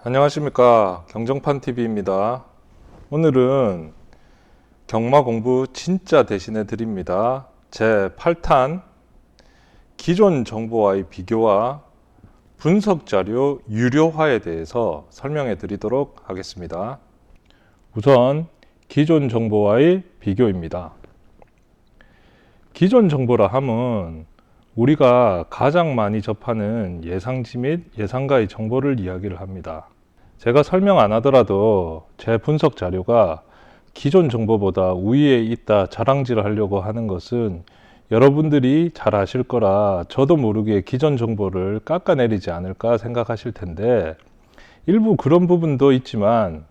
안녕하십니까, 경정판TV입니다. 오늘은 경마 공부 진짜 대신해 드립니다. 제 8탄 기존 정보와의 비교와 분석 자료 유료화에 대해서 설명해 드리도록 하겠습니다. 우선 기존 정보와의 비교입니다. 기존 정보라 함은 우리가 가장 많이 접하는 예상치 및 예상가의 정보를 이야기를 합니다. 제가 설명 안 하더라도 제 분석 자료가 기존 정보보다 우위에 있다 자랑질을 하려고 하는 것은 여러분들이 잘 아실 거라 저도 모르게 기존 정보를 깎아내리지 않을까 생각하실 텐데, 일부 그런 부분도 있지만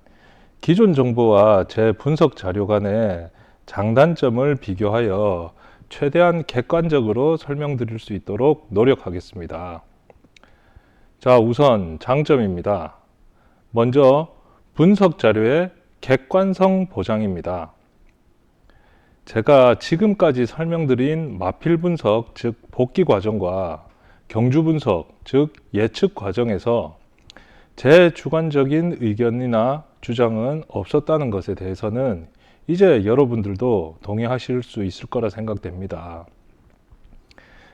기존 정보와 제 분석 자료 간의 장단점을 비교하여 최대한 객관적으로 설명드릴 수 있도록 노력하겠습니다. 자, 우선 장점입니다. 먼저 분석 자료의 객관성 보장입니다. 제가 지금까지 설명드린 마필 분석, 즉 복귀 과정과 경주 분석, 즉 예측 과정에서 제 주관적인 의견이나 주장은 없었다는 것에 대해서는 이제 여러분들도 동의하실 수 있을 거라 생각됩니다.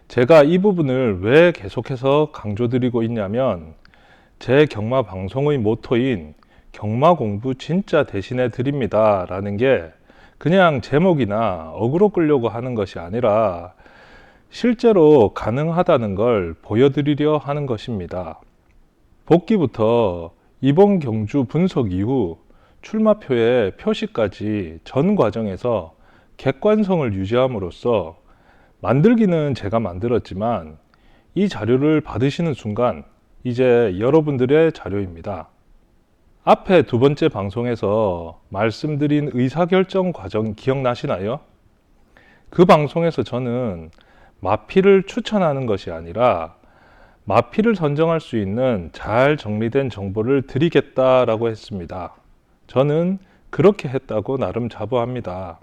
제가 이 부분을 왜 계속해서 강조드리고 있냐면, 제 경마 방송의 모토인 경마 공부 진짜 대신해 드립니다 라는 게 그냥 제목이나 어그로 끌려고 하는 것이 아니라 실제로 가능하다는 걸 보여드리려 하는 것입니다. 복귀부터 이번 경주 분석 이후 출마표의 표시까지 전 과정에서 객관성을 유지함으로써, 만들기는 제가 만들었지만 이 자료를 받으시는 순간 이제 여러분들의 자료입니다. 앞에 두 번째 방송에서 말씀드린 의사결정 과정 기억나시나요? 그 방송에서 저는 마필을 추천하는 것이 아니라 마필을 선정할 수 있는 잘 정리된 정보를 드리겠다라고 했습니다. 저는 그렇게 했다고 나름 자부합니다.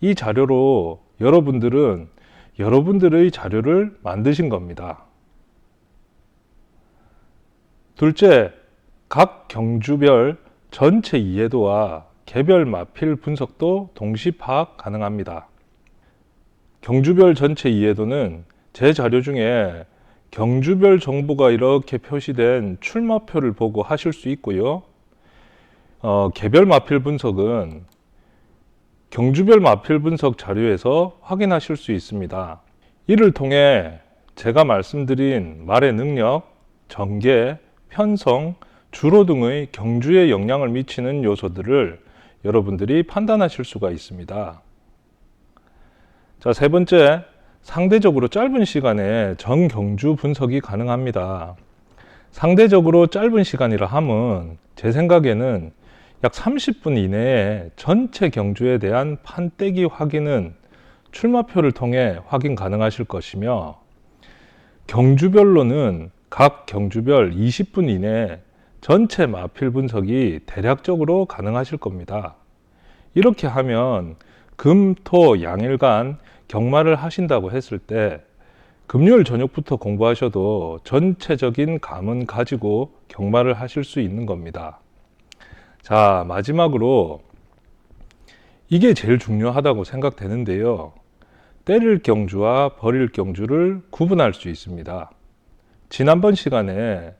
이 자료로 여러분들은 여러분들의 자료를 만드신 겁니다. 둘째, 각 경주별 전체 이해도와 개별 마필 분석도 동시 파악 가능합니다. 경주별 전체 이해도는 제 자료 중에 경주별 정보가 이렇게 표시된 출마표를 보고 하실 수 있고요. 개별 마필 분석은 경주별 마필 분석 자료에서 확인하실 수 있습니다. 이를 통해 제가 말씀드린 말의 능력, 전개, 편성, 주로 등의 경주에 영향을 미치는 요소들을 여러분들이 판단하실 수가 있습니다. 자, 세 번째, 상대적으로 짧은 시간에 전 경주 분석이 가능합니다. 상대적으로 짧은 시간이라 함은 제 생각에는 약 30분 이내에 전체 경주에 대한 판때기 확인은 출마표를 통해 확인 가능하실 것이며, 경주별로는 각 경주별 20분 이내에 전체 마필 분석이 대략적으로 가능하실 겁니다. 이렇게 하면 금, 토, 양일간 경마를 하신다고 했을 때 금요일 저녁부터 공부하셔도 전체적인 감은 가지고 경마를 하실 수 있는 겁니다. 자, 마지막으로 이게 제일 중요하다고 생각되는데요. 때릴 경주와 버릴 경주를 구분할 수 있습니다. 지난번 시간에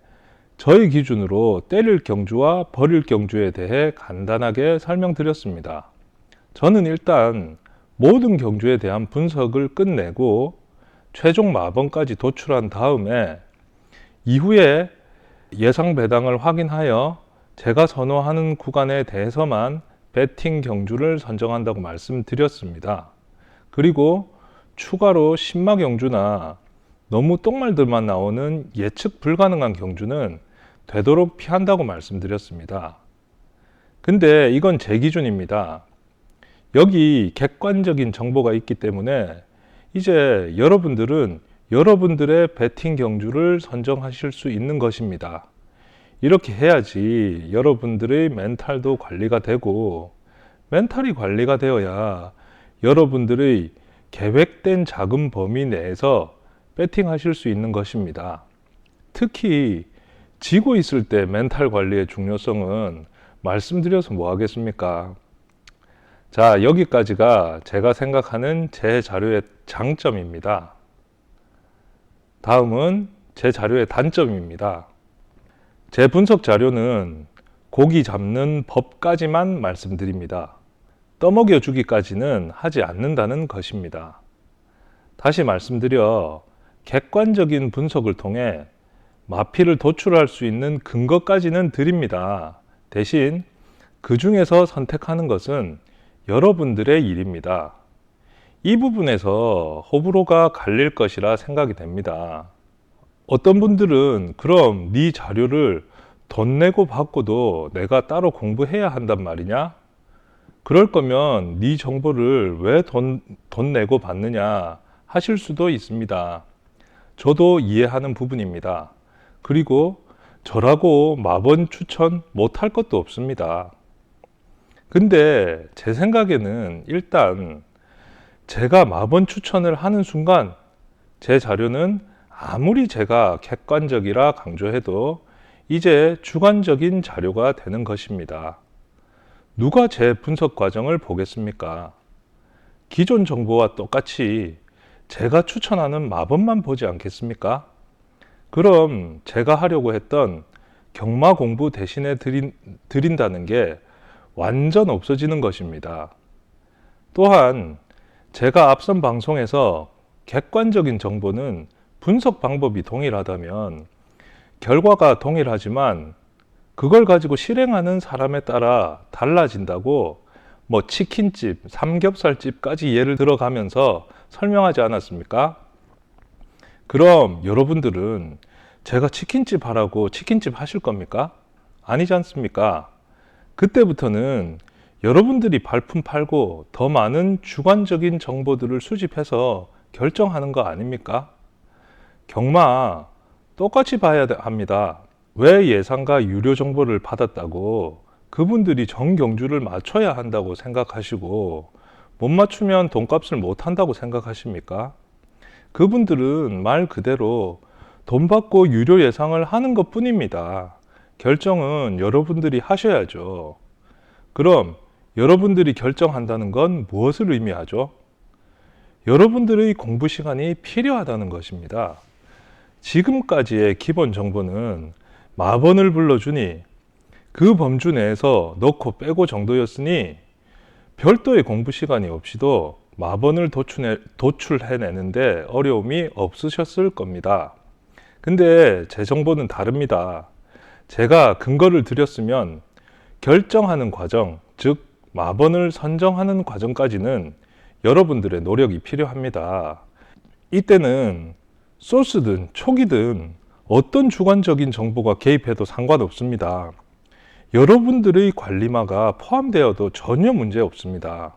저희 기준으로 때릴 경주와 버릴 경주에 대해 간단하게 설명드렸습니다. 저는 일단 모든 경주에 대한 분석을 끝내고 최종 마번까지 도출한 다음에 이후에 예상 배당을 확인하여 제가 선호하는 구간에 대해서만 배팅 경주를 선정한다고 말씀드렸습니다. 그리고 추가로 신마 경주나 너무 똥말들만 나오는 예측 불가능한 경주는 되도록 피한다고 말씀드렸습니다. 근데 이건 제 기준입니다. 여기 객관적인 정보가 있기 때문에 이제 여러분들은 여러분들의 배팅 경주를 선정하실 수 있는 것입니다. 이렇게 해야지 여러분들의 멘탈도 관리가 되고, 멘탈이 관리가 되어야 여러분들의 계획된 자금 범위 내에서 배팅하실 수 있는 것입니다. 특히 지고 있을 때 멘탈 관리의 중요성은 말씀드려서 뭐 하겠습니까? 자, 여기까지가 제가 생각하는 제 자료의 장점입니다. 다음은 제 자료의 단점입니다. 제 분석 자료는 고기 잡는 법까지만 말씀드립니다. 떠먹여 주기까지는 하지 않는다는 것입니다. 다시 말씀드려 객관적인 분석을 통해 마피를 도출할 수 있는 근거까지는 드립니다. 대신 그 중에서 선택하는 것은 여러분들의 일입니다. 이 부분에서 호불호가 갈릴 것이라 생각이 됩니다. 어떤 분들은 그럼 네 자료를 돈 내고 받고도 내가 따로 공부해야 한단 말이냐? 그럴 거면 네 정보를 왜 돈 내고 받느냐 하실 수도 있습니다. 저도 이해하는 부분입니다. 그리고 저라고 마번 추천 못할 것도 없습니다. 근데 제 생각에는 일단 제가 마번 추천을 하는 순간 제 자료는 아무리 제가 객관적이라 강조해도 이제 주관적인 자료가 되는 것입니다. 누가 제 분석 과정을 보겠습니까? 기존 정보와 똑같이 제가 추천하는 마법만 보지 않겠습니까? 그럼 제가 하려고 했던 경마 공부 대신에 드린다는 게 완전 없어지는 것입니다. 또한 제가 앞선 방송에서 객관적인 정보는 분석 방법이 동일하다면 결과가 동일하지만 그걸 가지고 실행하는 사람에 따라 달라진다고 뭐 치킨집, 삼겹살집까지 예를 들어가면서 설명하지 않았습니까? 그럼 여러분들은 제가 치킨집 하라고 치킨집 하실 겁니까? 아니지 않습니까? 그때부터는 여러분들이 발품 팔고 더 많은 주관적인 정보들을 수집해서 결정하는 거 아닙니까? 경마 똑같이 봐야 합니다. 왜 예상과 유료 정보를 받았다고 그분들이 정경주를 맞춰야 한다고 생각하시고 못 맞추면 돈값을 못 한다고 생각하십니까? 그분들은 말 그대로 돈 받고 유료 예상을 하는 것 뿐입니다. 결정은 여러분들이 하셔야죠. 그럼 여러분들이 결정한다는 건 무엇을 의미하죠? 여러분들의 공부 시간이 필요하다는 것입니다. 지금까지의 기본 정보는 마번을 불러주니 그 범주 내에서 넣고 빼고 정도였으니 별도의 공부 시간이 없이도 마번을 도출해내는데 어려움이 없으셨을 겁니다. 근데 제 정보는 다릅니다. 제가 근거를 드렸으면 결정하는 과정, 즉 마번을 선정하는 과정까지는 여러분들의 노력이 필요합니다. 이때는 소스든 초기든 어떤 주관적인 정보가 개입해도 상관없습니다. 여러분들의 관리마가 포함되어도 전혀 문제 없습니다.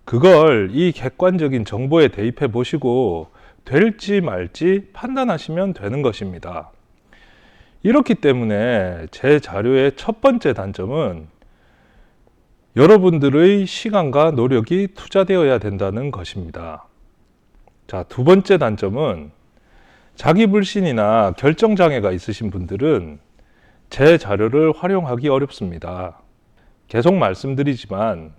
그걸 이 객관적인 정보에 대입해 보시고 될지 말지 판단하시면 되는 것입니다. 이렇기 때문에 제 자료의 첫 번째 단점은 여러분들의 시간과 노력이 투자되어야 된다는 것입니다. 자, 두 번째 단점은 자기 불신이나 결정장애가 있으신 분들은 제 자료를 활용하기 어렵습니다. 계속 말씀드리지만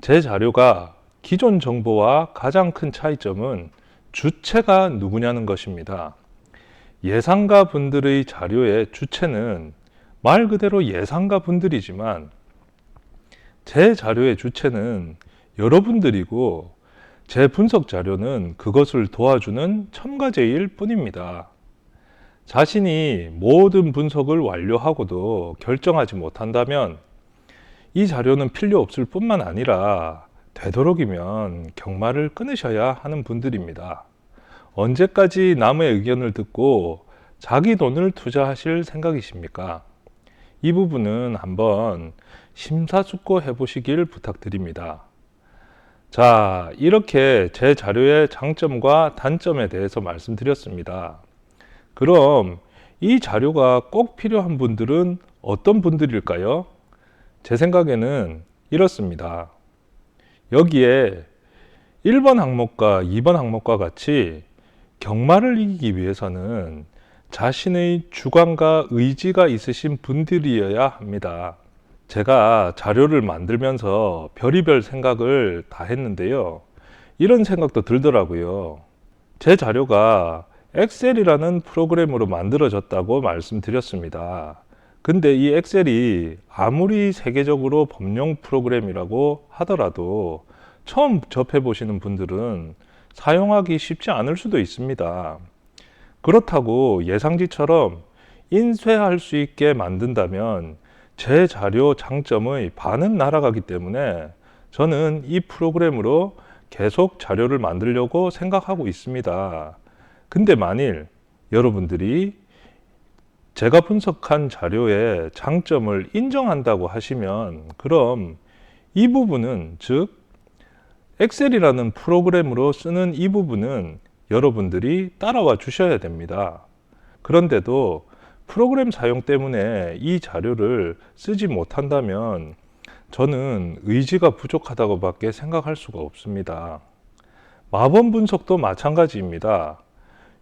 제 자료가 기존 정보와 가장 큰 차이점은 주체가 누구냐는 것입니다. 예상가 분들의 자료의 주체는 말 그대로 예상가 분들이지만 제 자료의 주체는 여러분들이고 제 분석 자료는 그것을 도와주는 첨가제일 뿐입니다. 자신이 모든 분석을 완료하고도 결정하지 못한다면 이 자료는 필요 없을 뿐만 아니라 되도록이면 경마를 끊으셔야 하는 분들입니다. 언제까지 남의 의견을 듣고 자기 돈을 투자하실 생각이십니까? 이 부분은 한번 심사숙고해 보시길 부탁드립니다. 자, 이렇게 제 자료의 장점과 단점에 대해서 말씀드렸습니다. 그럼 이 자료가 꼭 필요한 분들은 어떤 분들일까요? 제 생각에는 이렇습니다. 여기에 1번 항목과 2번 항목과 같이 경마를 이기기 위해서는 자신의 주관과 의지가 있으신 분들이어야 합니다. 제가 자료를 만들면서 별의별 생각을 다 했는데요. 이런 생각도 들더라고요. 제 자료가 엑셀이라는 프로그램으로 만들어졌다고 말씀드렸습니다. 근데 이 엑셀이 아무리 세계적으로 범용 프로그램이라고 하더라도 처음 접해 보시는 분들은 사용하기 쉽지 않을 수도 있습니다. 그렇다고 예상지처럼 인쇄할 수 있게 만든다면 제 자료 장점의 반은 날아가기 때문에 저는 이 프로그램으로 계속 자료를 만들려고 생각하고 있습니다. 근데 만일 여러분들이 제가 분석한 자료의 장점을 인정한다고 하시면 그럼 이 부분은, 즉 엑셀이라는 프로그램으로 쓰는 이 부분은 여러분들이 따라와 주셔야 됩니다. 그런데도 프로그램 사용 때문에 이 자료를 쓰지 못한다면 저는 의지가 부족하다고 밖에 생각할 수가 없습니다. 마법 분석도 마찬가지입니다.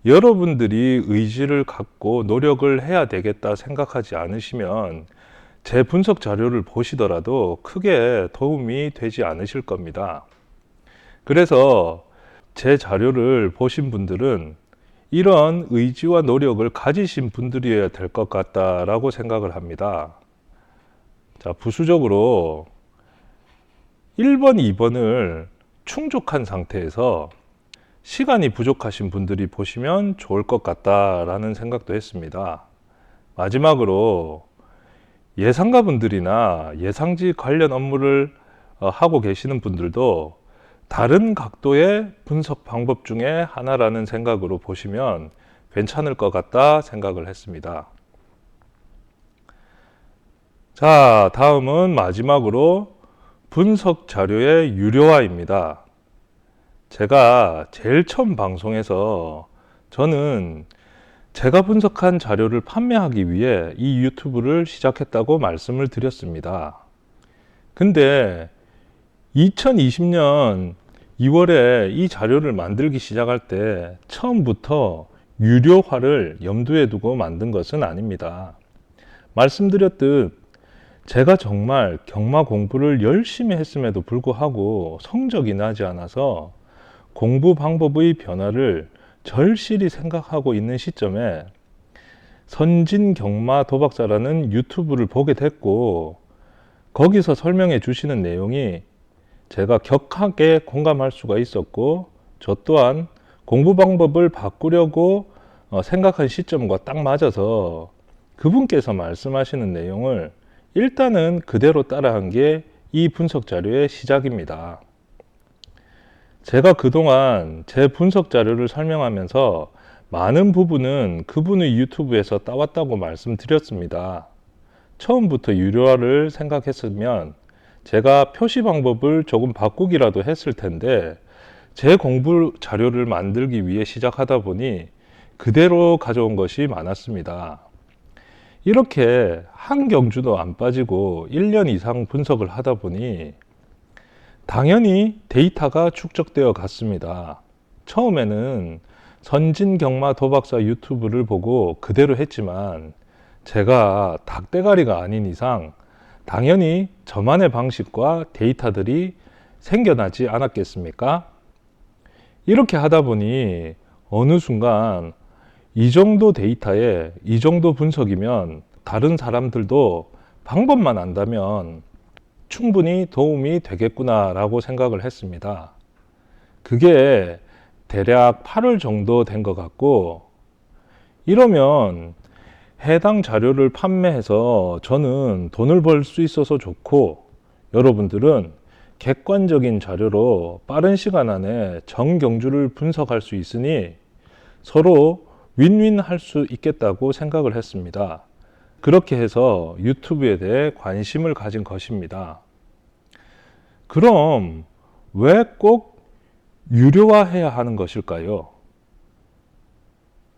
여러분들이 의지를 갖고 노력을 해야 되겠다 생각하지 않으시면 제 분석 자료를 보시더라도 크게 도움이 되지 않으실 겁니다. 그래서 제 자료를 보신 분들은 이런 의지와 노력을 가지신 분들이어야 될 것 같다라고 생각을 합니다. 자, 부수적으로 1번, 2번을 충족한 상태에서 시간이 부족하신 분들이 보시면 좋을 것 같다라는 생각도 했습니다. 마지막으로 예상가 분들이나 예상지 관련 업무를 하고 계시는 분들도 다른 각도의 분석 방법 중에 하나라는 생각으로 보시면 괜찮을 것 같다 생각을 했습니다. 자, 다음은 마지막으로 분석 자료의 유료화입니다. 제가 제일 처음 방송에서 저는 제가 분석한 자료를 판매하기 위해 이 유튜브를 시작했다고 말씀을 드렸습니다. 근데 2020년 2월에 이 자료를 만들기 시작할 때 처음부터 유료화를 염두에 두고 만든 것은 아닙니다. 말씀드렸듯 제가 정말 경마 공부를 열심히 했음에도 불구하고 성적이 나지 않아서 공부 방법의 변화를 절실히 생각하고 있는 시점에 선진 경마 도박사라는 유튜브를 보게 됐고 거기서 설명해 주시는 내용이 제가 격하게 공감할 수가 있었고 저 또한 공부 방법을 바꾸려고 생각한 시점과 딱 맞아서 그분께서 말씀하시는 내용을 일단은 그대로 따라한 게 이 분석 자료의 시작입니다. 제가 그동안 제 분석 자료를 설명하면서 많은 부분은 그분의 유튜브에서 따왔다고 말씀드렸습니다. 처음부터 유료화를 생각했으면 제가 표시 방법을 조금 바꾸기라도 했을 텐데 제 공부 자료를 만들기 위해 시작하다 보니 그대로 가져온 것이 많았습니다. 이렇게 한 경주도 안 빠지고 1년 이상 분석을 하다 보니 당연히 데이터가 축적되어 갔습니다. 처음에는 선진 경마 도박사 유튜브를 보고 그대로 했지만 제가 닭대가리가 아닌 이상 당연히 저만의 방식과 데이터들이 생겨나지 않았겠습니까? 이렇게 하다 보니 어느 순간 이 정도 데이터에 이 정도 분석이면 다른 사람들도 방법만 안다면 충분히 도움이 되겠구나라고 생각을 했습니다. 그게 대략 8월 정도 된 것 같고 이러면 해당 자료를 판매해서 저는 돈을 벌 수 있어서 좋고 여러분들은 객관적인 자료로 빠른 시간 안에 정경주를 분석할 수 있으니 서로 윈윈 할 수 있겠다고 생각을 했습니다. 그렇게 해서 유튜브에 대해 관심을 가진 것입니다. 그럼 왜 꼭 유료화해야 하는 것일까요?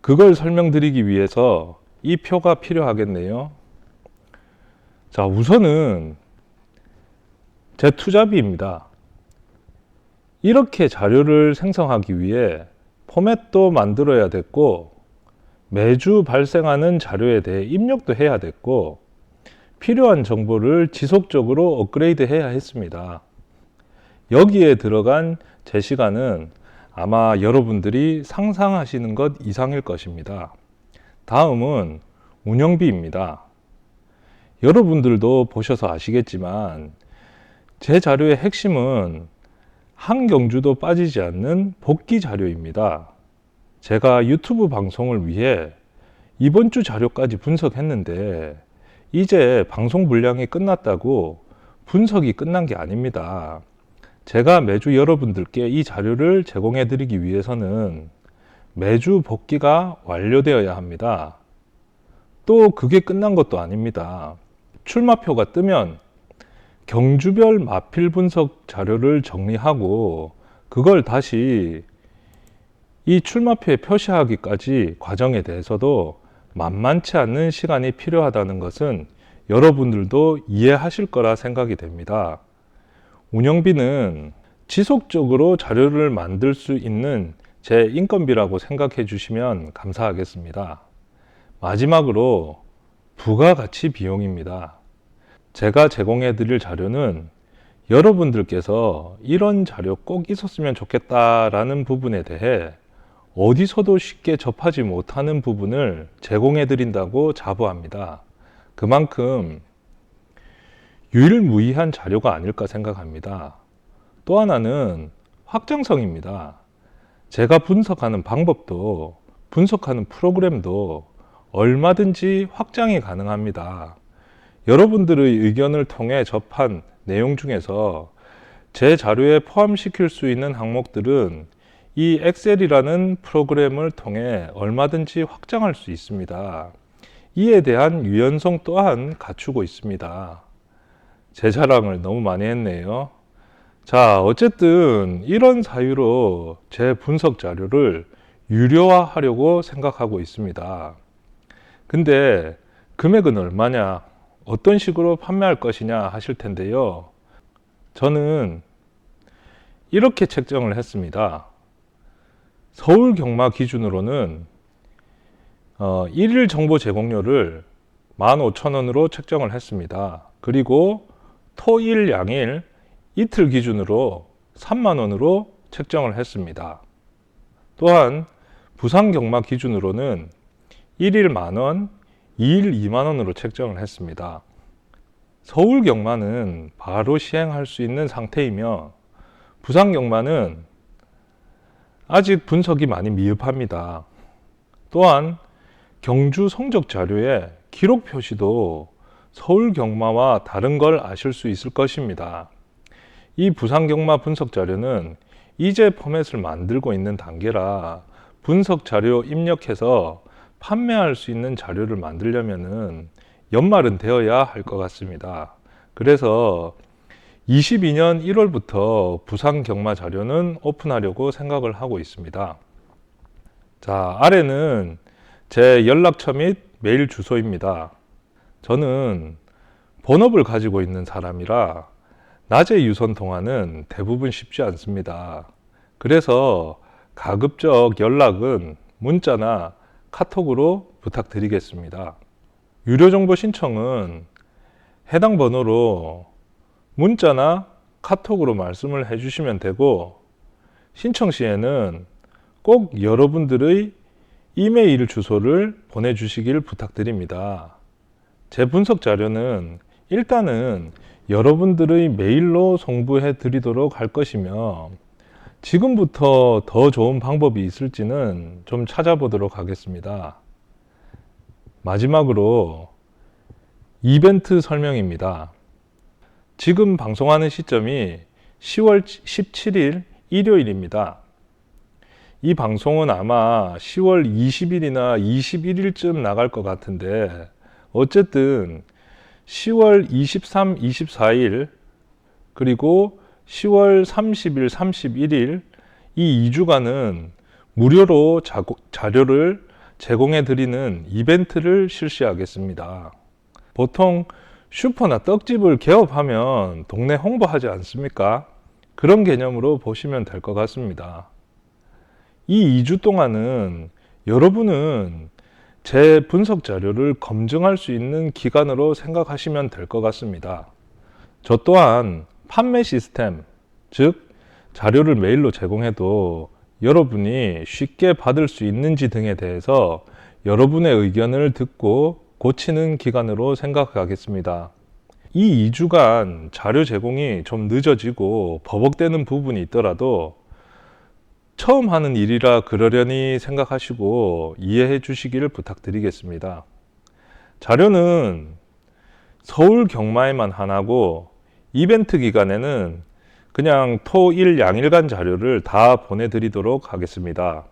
그걸 설명드리기 위해서 이 표가 필요하겠네요. 자, 우선은 제 투자비입니다. 이렇게 자료를 생성하기 위해 포맷도 만들어야 됐고 매주 발생하는 자료에 대해 입력도 해야 됐고 필요한 정보를 지속적으로 업그레이드 해야 했습니다. 여기에 들어간 제 시간은 아마 여러분들이 상상하시는 것 이상일 것입니다. 다음은 운영비입니다. 여러분들도 보셔서 아시겠지만 제 자료의 핵심은 한 경주도 빠지지 않는 복귀 자료입니다. 제가 유튜브 방송을 위해 이번 주 자료까지 분석했는데 이제 방송 분량이 끝났다고 분석이 끝난 게 아닙니다. 제가 매주 여러분들께 이 자료를 제공해 드리기 위해서는 매주 복귀가 완료되어야 합니다. 또 그게 끝난 것도 아닙니다. 출마표가 뜨면 경주별 마필 분석 자료를 정리하고 그걸 다시 이 출마표에 표시하기까지 과정에 대해서도 만만치 않은 시간이 필요하다는 것은 여러분들도 이해하실 거라 생각이 됩니다. 운영비는 지속적으로 자료를 만들 수 있는 제 인건비라고 생각해 주시면 감사하겠습니다. 마지막으로 부가가치 비용입니다. 제가 제공해 드릴 자료는 여러분들께서 이런 자료 꼭 있었으면 좋겠다라는 부분에 대해 어디서도 쉽게 접하지 못하는 부분을 제공해 드린다고 자부합니다. 그만큼 유일무이한 자료가 아닐까 생각합니다. 또 하나는 확장성입니다. 제가 분석하는 방법도 분석하는 프로그램도 얼마든지 확장이 가능합니다. 여러분들의 의견을 통해 접한 내용 중에서 제 자료에 포함시킬 수 있는 항목들은 이 엑셀이라는 프로그램을 통해 얼마든지 확장할 수 있습니다. 이에 대한 유연성 또한 갖추고 있습니다. 제 자랑을 너무 많이 했네요. 자, 어쨌든 이런 사유로 제 분석 자료를 유료화하려고 생각하고 있습니다. 근데 금액은 얼마냐? 어떤 식으로 판매할 것이냐 하실 텐데요. 저는 이렇게 책정을 했습니다. 서울 경마 기준으로는 1일 정보 제공료를 15,000원으로 책정을 했습니다. 그리고 토일 양일 이틀 기준으로 3만원으로 책정을 했습니다. 또한 부산 경마 기준으로는 1일 만원, 2일 2만원으로 책정을 했습니다. 서울 경마는 바로 시행할 수 있는 상태이며 부산 경마는 아직 분석이 많이 미흡합니다. 또한 경주 성적 자료에 기록 표시도 서울 경마와 다른 걸 아실 수 있을 것입니다. 이 부산 경마 분석 자료는 이제 포맷을 만들고 있는 단계라 분석 자료 입력해서 판매할 수 있는 자료를 만들려면은 연말은 되어야 할 것 같습니다. 그래서 22년 1월부터 부산 경마 자료는 오픈하려고 생각을 하고 있습니다. 자, 아래는 제 연락처 및 메일 주소입니다. 저는 본업을 가지고 있는 사람이라 낮에 유선 통화는 대부분 쉽지 않습니다. 그래서 가급적 연락은 문자나 카톡으로 부탁드리겠습니다. 유료 정보 신청은 해당 번호로 문자나 카톡으로 말씀을 해주시면 되고 신청 시에는 꼭 여러분들의 이메일 주소를 보내주시길 부탁드립니다. 제 분석 자료는 일단은 여러분들의 메일로 송부해 드리도록 할 것이며 지금부터 더 좋은 방법이 있을지는 좀 찾아보도록 하겠습니다. 마지막으로 이벤트 설명입니다. 지금 방송하는 시점이 10월 17일 일요일입니다. 이 방송은 아마 10월 20일이나 21일쯤 나갈 것 같은데 어쨌든 10월 23, 24일 그리고 10월 30일, 31일 이 2주간은 무료로 자료를 제공해 드리는 이벤트를 실시하겠습니다. 보통 슈퍼나 떡집을 개업하면 동네 홍보하지 않습니까? 그런 개념으로 보시면 될 것 같습니다. 이 2주 동안은 여러분은 제 분석 자료를 검증할 수 있는 기관으로 생각하시면 될 것 같습니다. 저 또한 판매 시스템, 즉 자료를 메일로 제공해도 여러분이 쉽게 받을 수 있는지 등에 대해서 여러분의 의견을 듣고 고치는 기관으로 생각하겠습니다. 이 2주간 자료 제공이 좀 늦어지고 버벅대는 부분이 있더라도 처음 하는 일이라 그러려니 생각하시고 이해해 주시기를 부탁드리겠습니다. 자료는 서울 경마에만 하나고 이벤트 기간에는 그냥 토, 일, 양일간 자료를 다 보내드리도록 하겠습니다.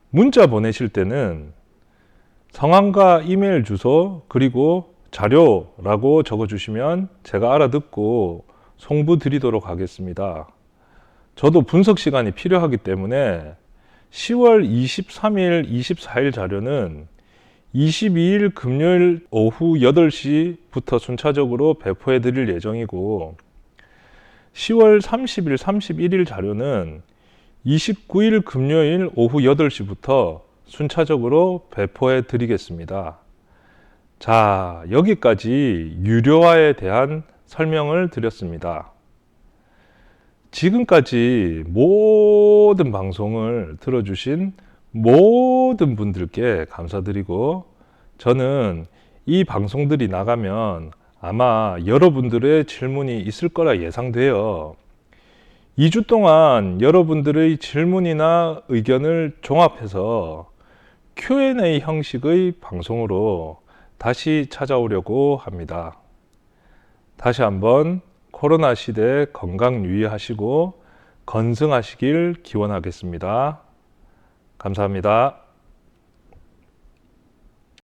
문자 보내실 때는 성함과 이메일 주소 그리고 자료라고 적어주시면 제가 알아듣고 송부 드리도록 하겠습니다. 저도 분석 시간이 필요하기 때문에 10월 23일, 24일 자료는 22일 금요일 오후 8시부터 순차적으로 배포해 드릴 예정이고 10월 30일, 31일 자료는 29일 금요일 오후 8시부터 순차적으로 배포해 드리겠습니다. 자, 여기까지 유료화에 대한 설명을 드렸습니다. 지금까지 모든 방송을 들어주신 모든 분들께 감사드리고 저는 이 방송들이 나가면 아마 여러분들의 질문이 있을 거라 예상되어 2주 동안 여러분들의 질문이나 의견을 종합해서 Q&A 형식의 방송으로 다시 찾아오려고 합니다. 다시 한번 코로나 시대 건강 유의하시고 건승하시길 기원하겠습니다. 감사합니다.